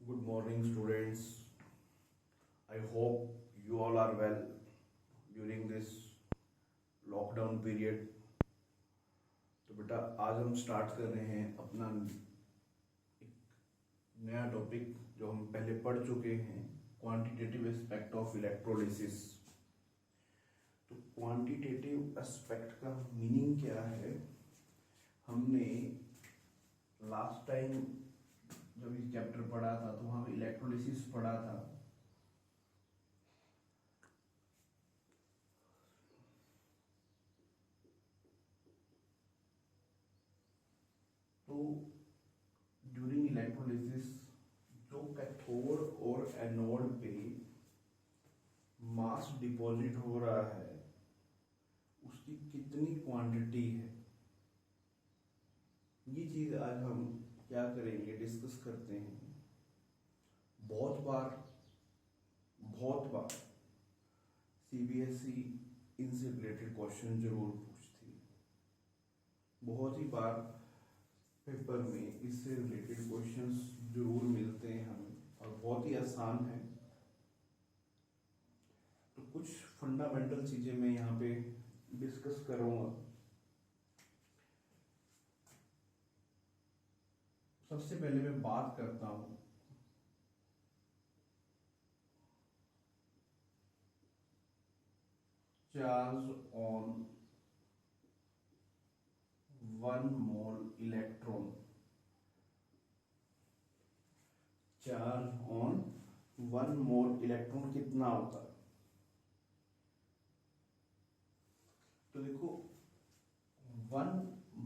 Good morning, students. I hope you all are well during this lockdown period. तो बेटा आज हम start कर रहे हैं अपना एक नया टॉपिक जो हम पहले पढ़ चुके हैं, क्वांटिटेटिव एस्पेक्ट ऑफ इलेक्ट्रोलिसिस। तो क्वांटिटेटिव एस्पेक्ट का मीनिंग क्या है? हमने लास्ट टाइम जब ये चैप्टर पढ़ा था तो वहां इलेक्ट्रोलिसिस पढ़ा था। तो ड्यूरिंग इलेक्ट्रोलिसिस जो कैथोड और एनोड पे मास डिपॉजिट हो रहा है उसकी कितनी क्वांटिटी है, ये चीज आज हम क्या करेंगे, डिस्कस करते हैं। बहुत बार सीबीएसई इनसे रिलेटेड क्वेश्चन जरूर पूछती है। बहुत ही बार पेपर में इससे रिलेटेड क्वेश्चंस जरूर मिलते हैं हमें और बहुत ही आसान है। तो कुछ फंडामेंटल चीजें मैं यहाँ पे डिस्कस करूँगा। सबसे पहले मैं बात करता हूं charge on 1 mole electron. Charge on 1 mole electron कितना होता है? तो देखो 1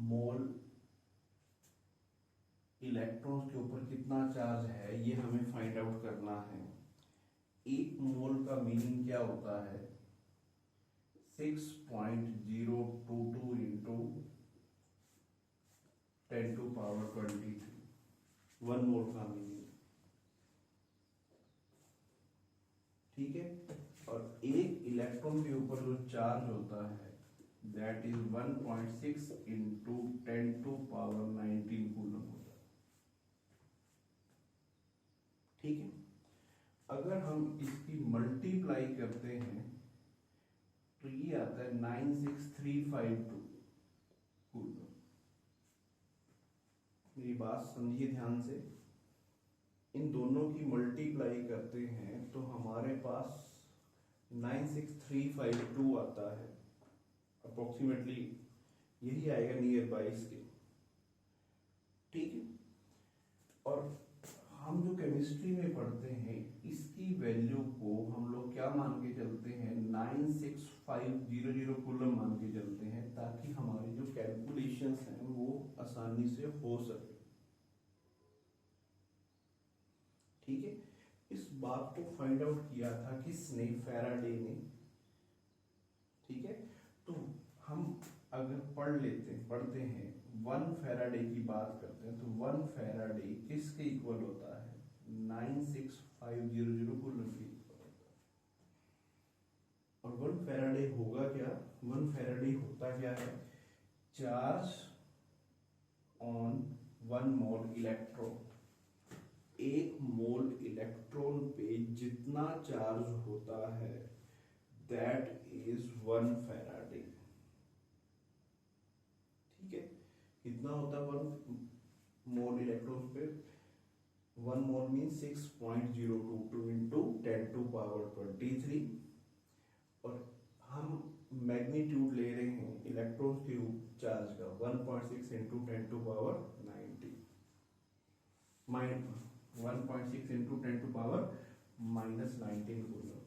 मोल इलेक्ट्रॉन्स के ऊपर कितना चार्ज है ये हमें फाइंड आउट करना है। 1 मोल का मीनिंग क्या होता है? 6.022 इंटू 10⁻23 1 मोल का मीनिंग, ठीक है। और एक इलेक्ट्रॉन के ऊपर जो चार्ज होता है दैट इज 1.6 इंटू 10⁻19 कूलम होता है, ठीक है। अगर हम इसकी मल्टीप्लाई करते हैं तो ये आता है 96352 कूलम। मेरी बात समझिए ध्यान से, इन दोनों की मल्टीप्लाई करते हैं तो हमारे पास 96352 आता है। अप्रोक्सीमेटली यही आएगा नियर बाई इसके, ठीक है। और हम जो केमिस्ट्री में पढ़ते हैं इसकी वैल्यू को हम लोग क्या मान के चलते हैं? 96500 कूलम मान के चलते हैं ताकि हमारी जो कैलकुलेशंस हैं वो आसानी से हो सके, ठीक है। इस बात को फाइंड आउट किया था किसने? फैराडे ने, ठीक है। तो हम अगर पढ़ते हैं 1 फैराडे की बात करते हैं तो 1 फैराडे किसके इक्वल होता है? 96500 कूलम के इक्वल होता है। और 1 फैराडे होगा क्या? 1 फैराडे होता क्या है? Charge on 1 mole electron. 1 mole electron पे जितना चार्ज होता है दैट इज 1 फैराडे, ठीक है। कितना होता है 1 मोल इलेक्ट्रॉन पे? 1 मोल मीन 6.022 इंटू 10⁻23। और हम मैग्नीट्यूड ले रहे हैं इलेक्ट्रॉन के चार्ज का 1.6 इंटू 10⁻90 1.6 इंटू 10⁻−19 कूलम,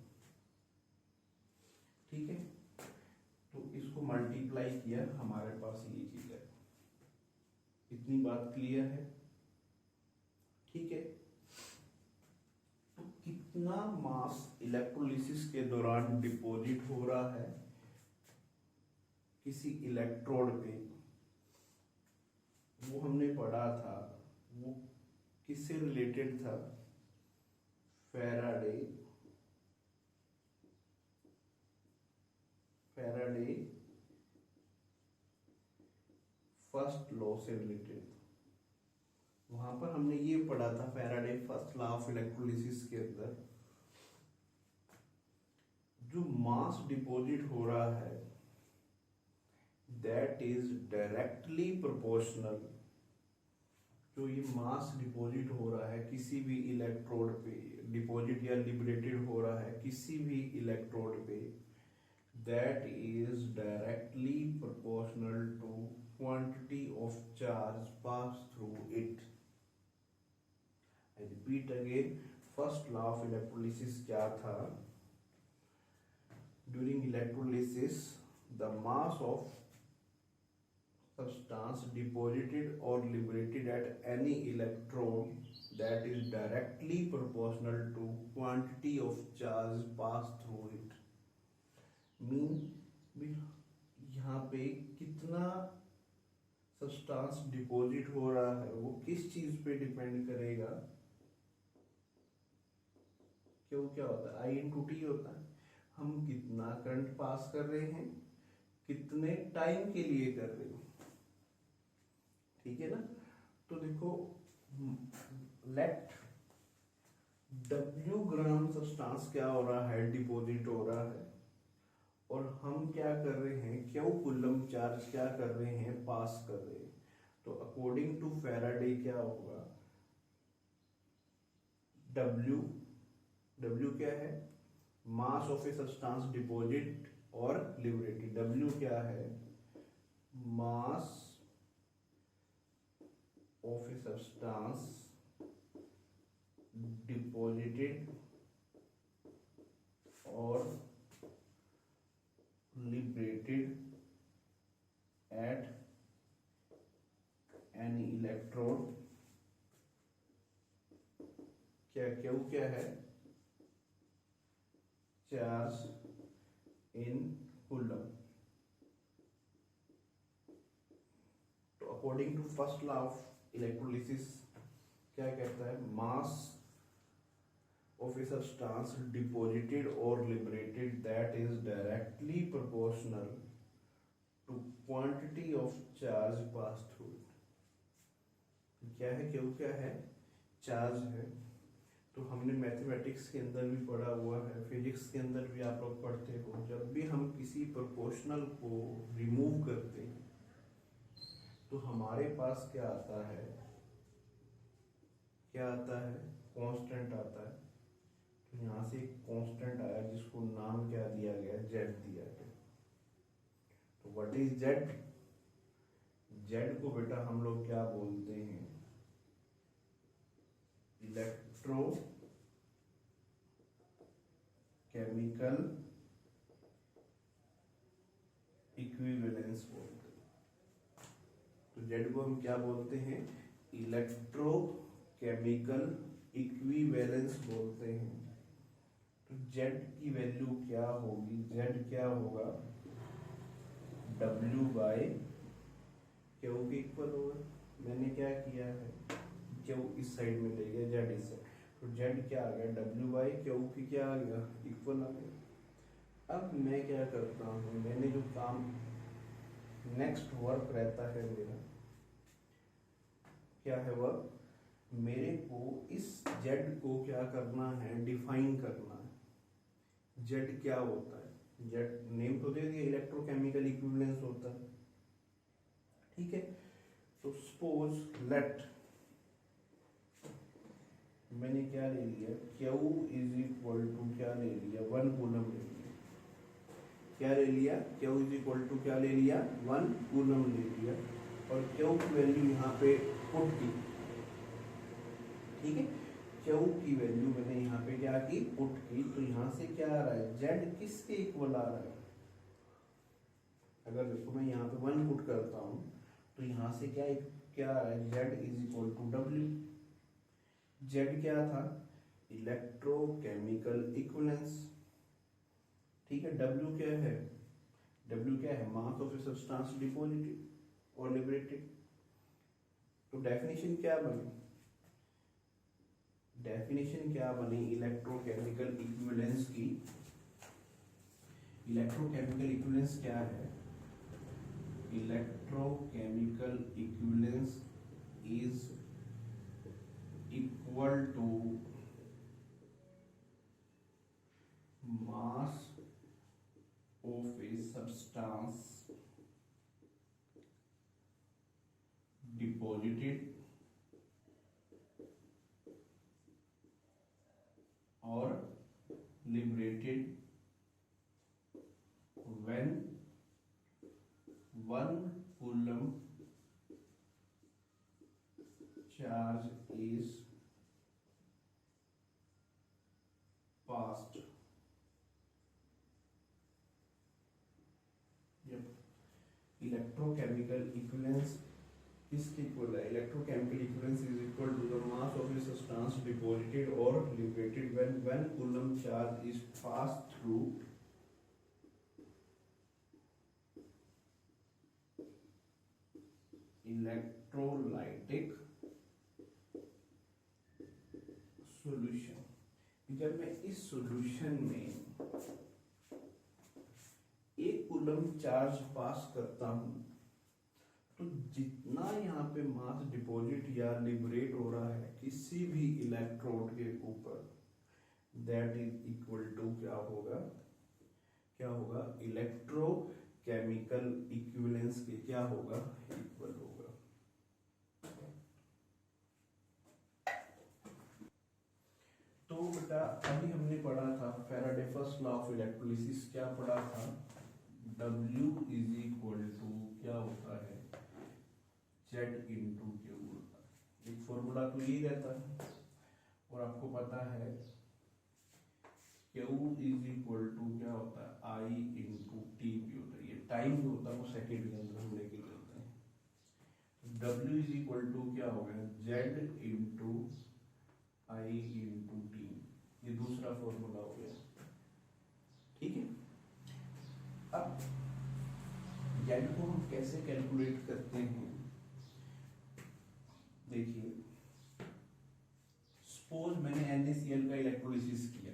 ठीक है। तो इसको मल्टीप्लाई किया, हमारे पास ये चीज है। इतनी बात क्लियर है, ठीक है। तो कितना मास इलेक्ट्रोलिसिस के दौरान डिपॉजिट हो रहा है किसी इलेक्ट्रोड पे, वो हमने पढ़ा था। वो किससे रिलेटेड था? फैराडे फर्स्ट लॉ से रिलेटेड था। वहां पर हमने ये पढ़ा था Faraday first law of electrolysis के अंदर, जो मास डिपॉजिट हो रहा है दैट इज डायरेक्टली प्रोपोर्शनल, जो ये मास डिपॉजिट हो रहा है किसी भी इलेक्ट्रोड पे, डिपॉजिट या लिबरेटेड हो रहा है किसी भी इलेक्ट्रोड पे, that is directly proportional to quantity of charge pass through it. I repeat again, first law of electrolysis क्या था? During electrolysis the mass of substance deposited or liberated at any electrode that is directly proportional to quantity of charge passed through it। Mean यहाँ पे कितना substance deposit हो रहा है वो किस चीज पे डिपेंड करेगा? क्यों क्या होता है? आई इंटू टी होता है। हम कितना करंट पास कर रहे हैं, कितने टाइम के लिए कर रहे हैं, ठीक है ना? तो देखो, लेट W ग्राम सब्सटेंस क्या हो रहा है, डिपॉजिट हो रहा है, और हम क्या कर रहे हैं, क्यों कूलम चार्ज क्या कर रहे हैं, पास कर रहे हैं। तो अकॉर्डिंग टू फैराडे क्या होगा, W क्या है? Mass of a substance deposit और लिबरेटेड। W क्या है? मास of a substance deposited or liberated at any electrode। क्यों क्या है? Charge in coulomb. तो according to first law of electrolysis क्या कहता है? Mass of a substance deposited और liberated that is directly proportional to quantity of charge pass through it. क्या है? क्यों क्या है? चार्ज है। तो हमने मैथमेटिक्स के अंदर भी पढ़ा हुआ है, फिजिक्स के अंदर भी आप लोग पढ़ते हो, जब भी हम किसी प्रोपोर्शनल को रिमूव करते हैं तो हमारे पास क्या आता है? क्या आता है? कांस्टेंट आता है। तो यहाँ से एक कांस्टेंट आया जिसको नाम क्या दिया गया? जेड दिया गया। तो व्हाट इज जेड? जेड को बेटा हम लोग क्या बोलते हैं? इलेक्ट्रो केमिकल इक्विवेलेंस बोलते हैं। तो जेड को हम क्या बोलते हैं? इलेक्ट्रोकेमिकल इक्विवेलेंस बोलते हैं। तो जेड की वैल्यू क्या होगी? जेड क्या होगा? W बाय क्यू के इक्वल होगा। मैंने क्या किया है? क्यू इस साइड में ले गया, जेड इस साइड, तो जेड क्या आ गया? W बाय क्यू की क्या आ गया? इक्वल आ गया। अब मैं क्या करता हूँ, मैंने जो काम नेक्स्ट वर्क रहता है मेरा, क्या है वर्क? मेरे को इस जेड को क्या करना है? डिफाइन करना है। जेड क्या होता है? जेड नेम तो दे दिया, इलेक्ट्रोकेमिकल इक्विवेलेंस होता है, ठीक है। तो सपोज लेट मैंने क्या ले लिया? Q इज इक्वल टू क्या ले लिया? 1 कूलम ले लिया। क्या ले लिया? Q इज इक्वल टू क्या ले लिया? 1 कूलम ले लिया, और Q की वैल्यू यहाँ पे पुट की, ठीक है। Q की वैल्यू मैंने यहाँ पे क्या की? पुट की। तो यहाँ से क्या आ रहा है? Z किसके इक्वल आ रहा है? अगर देखो मैं यहाँ पे 1 पुट करता हूँ तो यहाँ से क्या आ रहा है? Z is equal to W। Z क्या था? इलेक्ट्रोकेमिकल इक्विवेलेंस, ठीक है। W क्या है? W क्या है? Mass of a substance deposited और लिबरेटेड। तो डेफिनेशन क्या बनी? डेफिनेशन क्या बनी इलेक्ट्रोकेमिकल इक्विवेलेंस की? इलेक्ट्रोकेमिकल इक्विवेलेंस क्या है? Electrochemical equivalence is equal to mass of a substance deposited और liberated when 1 coulomb charge is passed. Electrochemical equivalence किसके इक्वल है? Electrochemical equivalence is equal to the mass of a substance deposited और liberated when 1 coulomb charge is passed through electrolytic solution. जब मैं इस solution में 1 coulomb charge पास करता हूं तो जितना यहाँ पे मास डिपॉजिट या लिबरेट हो रहा है किसी भी इलेक्ट्रोड के ऊपर, दैट इज इक्वल टू क्या होगा इलेक्ट्रोकेमिकल इक्विवेलेंस के क्या होगा, इक्वल होगा। तो बेटा अभी हमने पढ़ा था Faraday first law of electrolysis, क्या पढ़ा था? W इज इक्वल टू क्या होता है, Z इंटू Q होता है। एक फॉर्मूला तो यही रहता है और आपको पता है Q इज इक्वल टू क्या होता है, I इंटू टी भी होता है। ये टाइम जो होता है वो सेकेंड के अंदर हम लेके चलते हैं। W इज इक्वल टू क्या हो गया, Z into I into T, ये दूसरा फॉर्मूला हो गया। ठीक है, अब Z को हम कैसे कैलकुलेट करते हैं? देखिए, सपोज मैंने NaCl का इलेक्ट्रोलिसिस किया,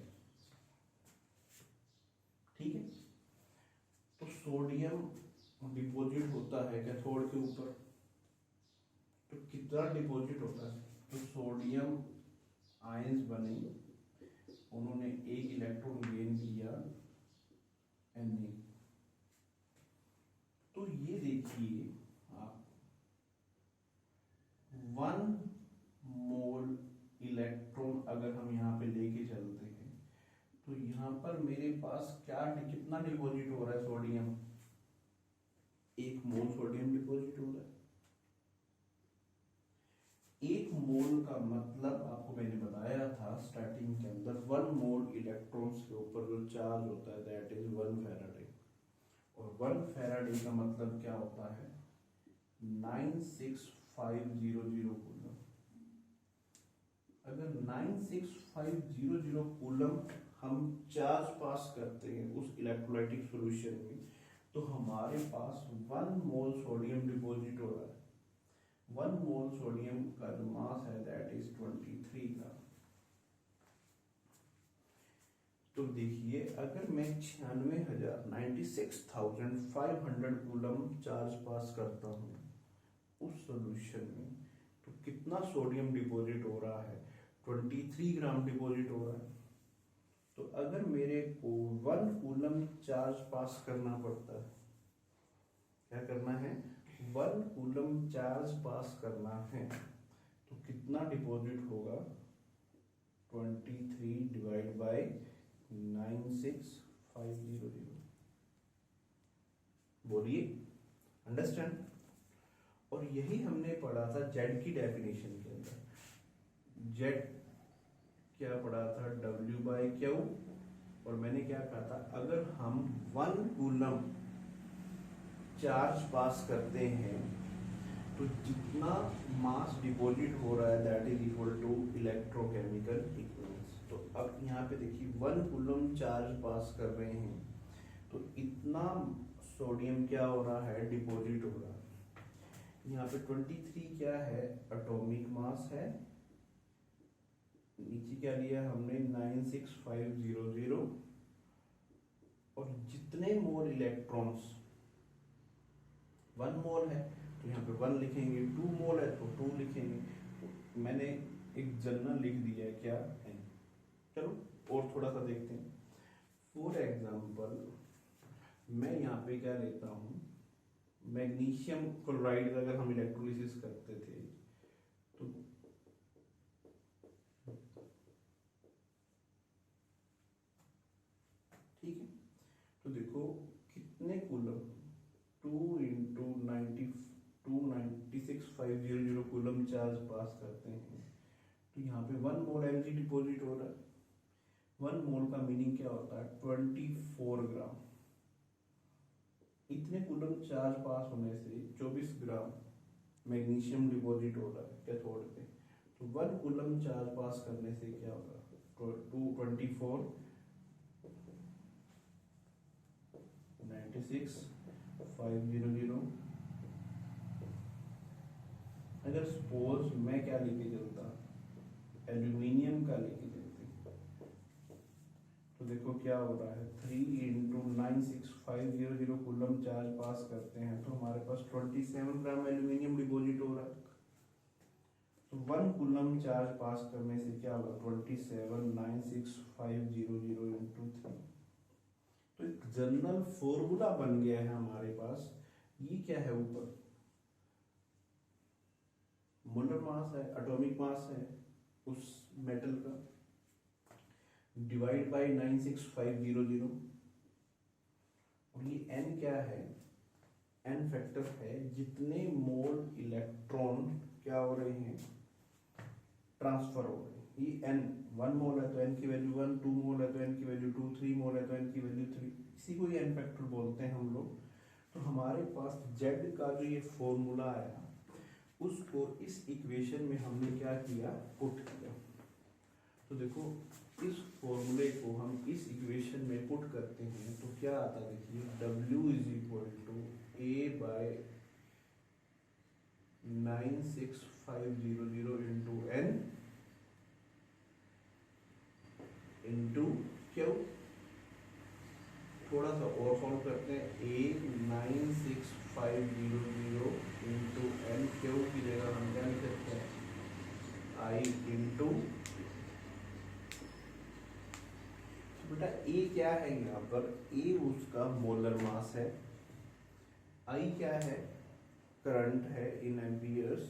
ठीक है, तो सोडियम डिपॉजिट होता है कैथोड के ऊपर, तो कितना डिपॉजिट होता है? तो सोडियम आयंस बने, उन्होंने एक इलेक्ट्रॉन गेन किया Na। तो ये देखिए आप 1 मोल इलेक्ट्रॉन अगर हम यहाँ पे लेके चलते हैं तो यहाँ पर मेरे पास कितना डिपॉजिट हो रहा है सोडियम, 1 मोल सोडियम डिपॉजिट हो रहा है। 1 मोल का मतलब आपको मैंने बताया था स्टार्टिंग के अंदर, 1 मोल इलेक्ट्रॉन्स के ऊपर जो चार्ज होता है दैट इज 1 फैराडे, और 1 फैराडे का मतलब क्या होता है, 96500 कूलम। अगर 96500 कूलम हम चार्ज पास करते हैं उस इलेक्ट्रोलाइटिक सॉल्यूशन में, तो हमारे पास 1 मोल सोडियम डिपॉजिट हो रहा है। 1 मोल सोडियम का जो मास है दैट इज 23 ग्राम। तो देखिए, अगर मैं 96,500 कूलम चार्ज पास करता हूँ उस सॉल्यूशन में, तो कितना सोडियम डिपॉजिट हो रहा है, 23 ग्राम डिपॉजिट हो रहा है। तो अगर मेरे को 1 कूलम चार्ज पास करना पड़ता है, क्या करना है, 1 कूलम चार्ज पास करना है, तो कितना डिपॉजिट होगा, 23 डिवाइड बाय 96500। बोलिए, अंडरस्टैंड? और यही हमने पढ़ा था जेड की डेफिनेशन के अंदर। जेड क्या पढ़ा था, W बाई क्यू, और मैंने क्या कहा था, अगर हम 1 कूलम चार्ज पास करते हैं तो जितना मास डिपॉजिट हो रहा है that is equal to electrochemical equivalence. तो अब यहाँ पे देखिए 1 कूलम चार्ज पास कर रहे हैं तो इतना सोडियम क्या हो रहा है, डिपॉजिट हो रहा है। यहाँ पे 23 क्या है, एटॉमिक मास है, नीचे क्या लिया हमने 96500, और जितने मोल इलेक्ट्रॉन्स, 1 मोल है तो यहाँ पे 1 लिखेंगे, 2 मोल है तो 2 लिखेंगे। तो मैंने एक जनरल लिख दिया है क्या एन। चलो और थोड़ा सा देखते हैं। फॉर एग्जाम्पल मैं यहाँ पे क्या लेता हूँ, मैग्नीशियम क्लोराइड का अगर हम इलेक्ट्रोलिसिस करते थे तो ठीक है, तो देखो कितने कूलम, 2 × 96500 कूलम चार्ज पास करते हैं। तो यहाँ पे 1 मोल एनर्जी डिपॉजिट हो रहा है। 1 मोल का मीनिंग क्या होता है, 24 ग्राम। इतने कूलम चार्ज पास होने से 24 ग्राम मैग्नीशियम डिपॉजिट हो रहा है कैथोड पे। तो 1 कूलम चार्ज पास करने से क्या होगा, 224 96 500। अगर सपोज मैं क्या लेके चलता, एल्यूमिनियम का लेके चलते, तो देखो क्या हो रहा है, 3 × 96500 कूलम चार्ज पास करते हैं तो हमारे पास 27 ग्राम एल्यूमिनियम डिपॉजिट हो रहा है। तो 1 कूलम चार्ज पास करने से क्या होगा, 27 96 500 × 3। तो एक जनरल फॉर्मूला बन गया है हमारे पास। ये क्या है, ऊपर मोलर मास है, एटॉमिक मास है उस मेटल का, डिवाइड बाय 96500। और ये n क्या है, n फैक्टर है जितने मोल इलेक्ट्रॉन क्या हो रहे हैं, ट्रांसफर हो रहे हैं। ये n 1 मोल है तो n की वैल्यू 1, 2 मोल है तो n की वैल्यू 2, 3 मोल है तो n की वैल्यू 3, इसी को n फैक्टर बोलते हैं हम लोग। तो हमारे पास z का जो ये फॉर्मूला आया उसको इस इक्वेशन में हमने क्या किया, पुट किया। तो देखो इस फॉर्मूले को हम इस इक्वेशन में पुट करते हैं तो क्या आता है, देखिए W = A/96500 × n into Q. थोड़ा सा और सॉल्व करते हैं, A96500 × n, क्यू की जगह हम क्या लिख सकते हैं, I इंटू। बेटा ए क्या है यहाँ पर, ए उसका मोलर मास है, आई क्या है, करंट है इन एम्पियर्स,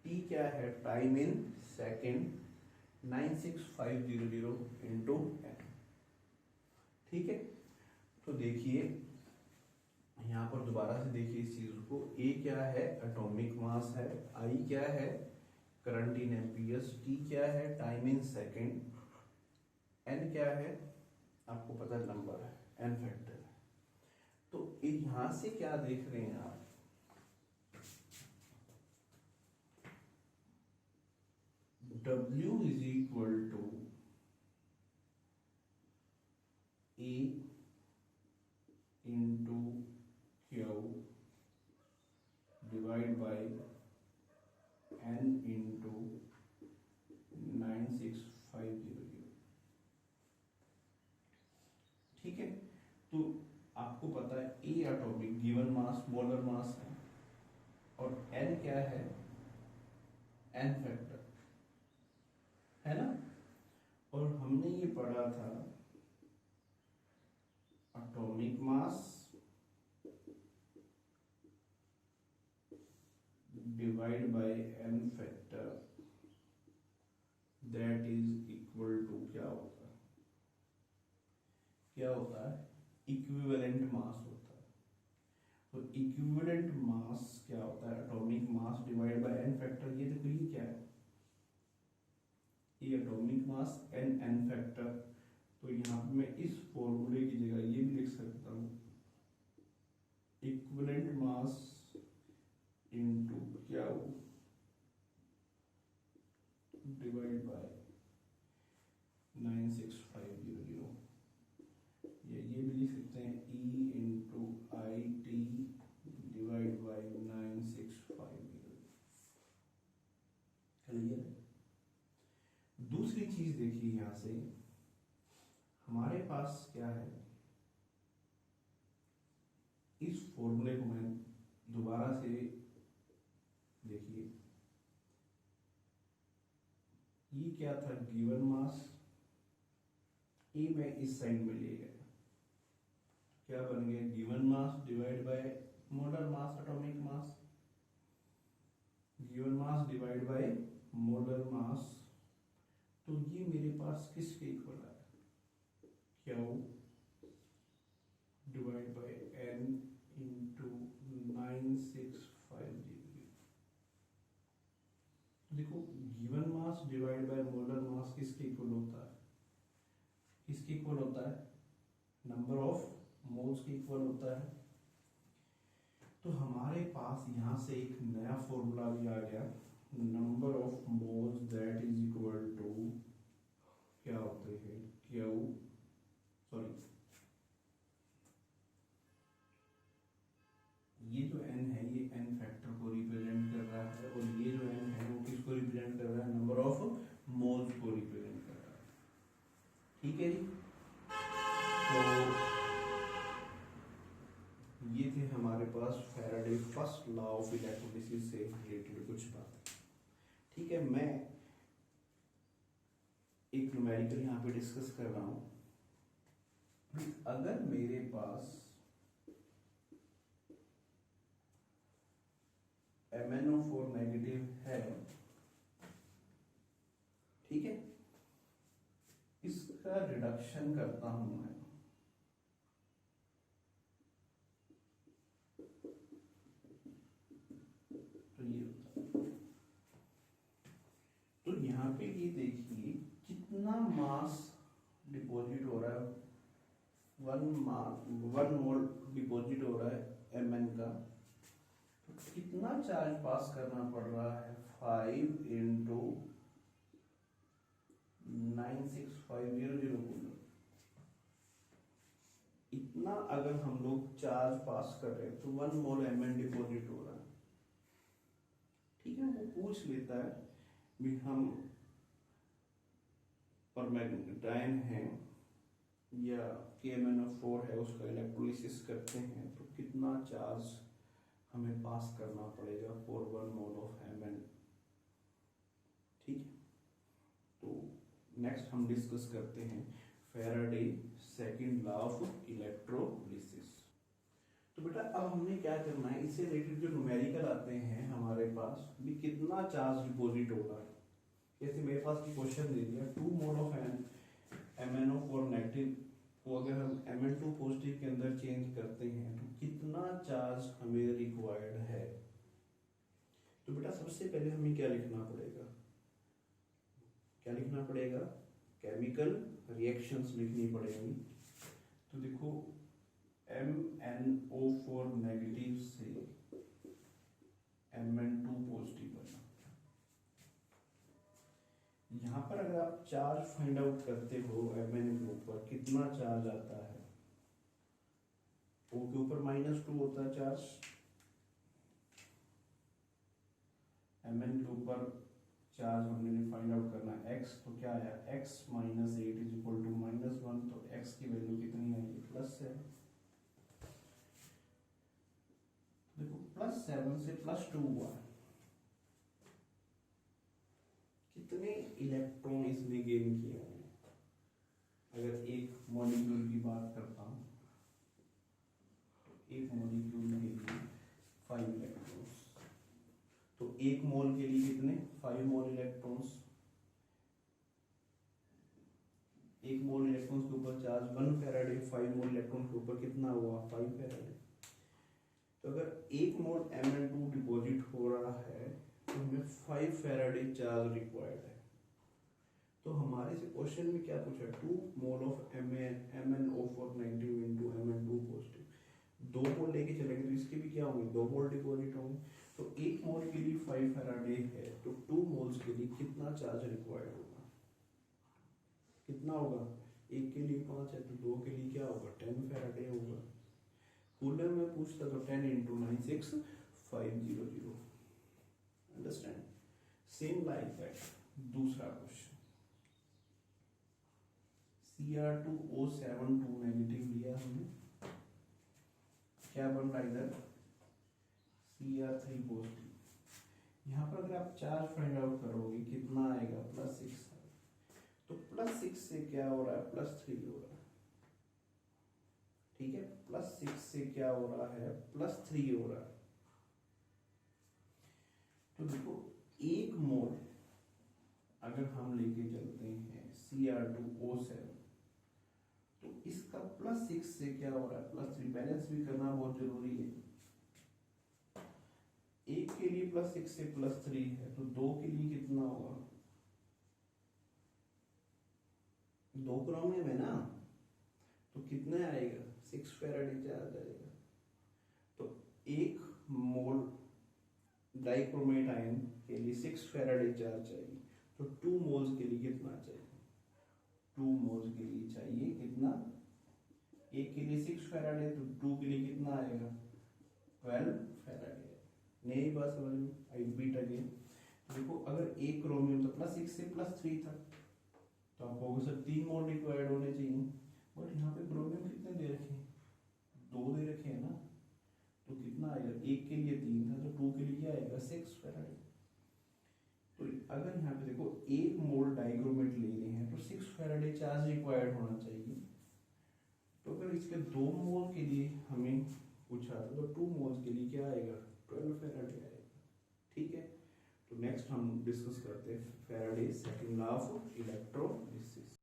टी क्या है, time in second, 96500 into n. ठीक है, तो देखिए यहाँ पर दोबारा से देखिए इस चीज को, ए क्या है, एटॉमिक मास है, आई क्या है, करंट इन एम्पियर्स, टी क्या है, टाइम इन सेकेंड, एन क्या है, आपको पता है नंबर है, एन फैक्टर है। तो यहां से क्या देख रहे हैं आप, W = A into Q divide by n into 96500। ठीक है, तो आपको पता है ए atomic given mass molar mass है और n क्या है, n फैक्टर है ना। और हमने ये पढ़ा था atomic mass divide by n factor that is equal to क्या होता है, क्या होता है, इक्विवेलेंट मास होता है। तो इक्विवेलेंट मास क्या होता है, atomic mass divide by n factor. ये देखो ये क्या है, ये एटॉमिक मास n फैक्टर। तो यहाँ पे मैं इस फॉर्मूले की जगह ये भी लिख सकता हूँ, इक्विवेलेंट मास इनटू क्या डिवाइड बाय 96500। ये भी लिख सकते हैं, E into I T divide by 96500। Clear है। दूसरी चीज देखिए, यहां से हमारे पास क्या है, इस फॉर्मूले को मैं दोबारा से देखिए, ये क्या था, गिवन मास, ए में इस साइड में ले गया, क्या बन गया, given mass divide by molar mass, atomic mass, given mass divide by molar mass. तो ये मेरे पास किसके इक्वल है, Q divide by n into 9650। देखो given mass divide by molar mass किसके इक्वल होता है, किसके इक्वल होता है, नंबर ऑफ मोल्स के इक्वल होता है। तो हमारे पास यहाँ से एक नया फॉर्मूला भी आ गया, number of moles that is equal to क्या होते हैं, क्यू सॉरी ये जो n है ये n फैक्टर को रिप्रेजेंट कर रहा है, और ये जो n है वो किसको रिप्रेजेंट कर रहा है, नंबर ऑफ मोल्स को रिप्रेजेंट कर रहा है। ठीक है जी, तो ये थे हमारे पास Faraday first law of electrolysis से रिलेटेड कुछ बात। ठीक है, मैं एक न्यूमेरिकल यहाँ पे डिस्कस कर रहा हूँ। अगर मेरे पास MnO4 नेगेटिव है, ठीक है, इसका रिडक्शन करता हूं मैं, तो ये होता है। तो यहाँ पे ये देखिए कितना मास डिपॉजिट हो रहा है, 1 मोल डिपॉजिट हो रहा है Mn का, तो कितना चार्ज पास करना पड़ रहा है, 5 इंटू 96500 कूलम। इतना अगर हम लोग चार्ज पास कर रहे हैं तो 1 मोल Mn डिपॉजिट हो रहा है। ठीक है, वो पूछ लेता है भी हम परमैग्नेटाइन है या KMnO4 है, उसका इलेक्ट्रोलिसिस करते हैं तो कितना चार्ज हमें पास करना पड़ेगा फॉर 1 मोल ऑफ Mn। ठीक है, तो नेक्स्ट हम डिस्कस करते हैं Faraday second law of electrolysis. तो बेटा अब हमने क्या करना है, इससे रिलेटेड जो न्यूमेरिकल आते हैं हमारे पास भी कितना चार्ज डिपॉजिट हो रहा है। जैसे मेरे पास क्वेश्चन दे दिया 2 मोल ऑफ MnO4 नेगेटिव को अगर हम Mn2 पॉजिटिव के अंदर चेंज करते हैं तो कितना चार्ज हमें रिक्वायर्ड है। तो बेटा सबसे पहले हमें क्या लिखना पड़ेगा, क्या लिखना पड़ेगा, केमिकल रिएक्शंस लिखनी पड़ेगी। तो देखो MnO4 नेगेटिव से Mn2 पॉजिटिव बना, यहाँ पर अगर आप चार्ज फाइंड आउट करते हो Mn के ऊपर कितना चार्ज आता है, O के ऊपर -2 होता है चार्ज, Mn के ऊपर चार्ज हमने फाइंड आउट करना x, तो क्या आया x - 8 इज इक्वल टू -1, तो x की वैल्यू कितनी आई, +7। देखो +7 से +2 हुआ, कितने इलेक्ट्रॉन इसने गेन किए होंगे। अगर एक मॉलिक्यूल की बात करता हूं तो एक मॉलिक्यूल के लिए 5 इलेक्ट्रॉन्स, तो एक मोल के लिए कितने, 5 मोल इलेक्ट्रॉन्स। एक मोल इलेक्ट्रॉन्स के ऊपर चार्ज 1 फैराडे, 5 मोल इलेक्ट्रॉन के ऊपर कितना हुआ, 5 फैराडे। तो अगर एक मोल Mn2 डिपॉजिट हो रहा है तो हमें 5 फैराडे चार्ज रिक्वायर्ड है। तो हमारे से क्वेश्चन में क्या पूछा, 2 mole of MnO4 negative into Mn2 positive, 2 मोल लेके चलेंगे तो इसके भी क्या होंगे, 2 मोल डिपॉजिट होंगे। तो एक मोल के लिए 5 फैराडे है, तो 2 मोल्स के लिए कितना चार्ज रिक्वायर्ड होगा, कितना होगा, एक के लिए 5 है तो 2 के लिए क्या होगा, 10 फैराडे होगा। कूलम में पूछता तो 10 into 96500। Understand, same like that दूसरा क्वेश्चन, Cr2O72 नेगेटिव लिया हमने, क्या बन रहा है इधर, Cr3 पॉजिटिव। यहाँ पर अगर आप चार्ज फाइंड आउट करोगे कितना आएगा, +6। तो +6 से क्या हो रहा है, +3 हो रहा है, ठीक है। +6 से क्या हो रहा है, +3 हो रहा है। तो देखो 1 मोल अगर हम लेके चलते हैं Cr2O7, तो इसका +6 से क्या हो रहा है, +3। बैलेंस भी करना बहुत जरूरी है। एक के लिए +6 से +3 है, तो 2 के लिए कितना होगा, 2 क्रोमियम है ना, तो कितना आएगा, 6 फैराडे चार्ज आएगा। तो 1 मोल डाइक्रोमेट आयन के लिए 6 फैराडे चार्ज चाहिए। तो 2 मोल्स के लिए कितना चाहिए, 2 मोल्स के लिए चाहिए कितना, एक के लिए 6 फैराडे, तो 2 के लिए कितना आएगा, 12 फैराडे। नई बात समझ में आई, रिपीट अगेन। देखो अगर एक क्रोमियम तो +6 से +3 था, तो आपको सर 3 मोल रिक्वायर्ड होने चाहिए, बट यहाँ पे क्रोमियम कितने दे रखे हैं, 2 दे रखे हैं ना। तो कितना आएगा, एक के लिए 3 था, तो 2 के लिए क्या आएगा, 6 फैराडे। तो अगर यहाँ पे देखो 1 मोल डाइक्रोमेट ले रहे हैं, तो 6 फैराडे चार्ज रिक्वायर्ड होना चाहिए। तो अगर इसके 2 मोल के लिए हमें पूछा था, तो 2 मोल्स के लिए क्या आएगा, 12 फैराडे आएगा, ठीक है। तो नेक्स्ट हम डिस्कस करते हैं Faraday second law of electrolysis.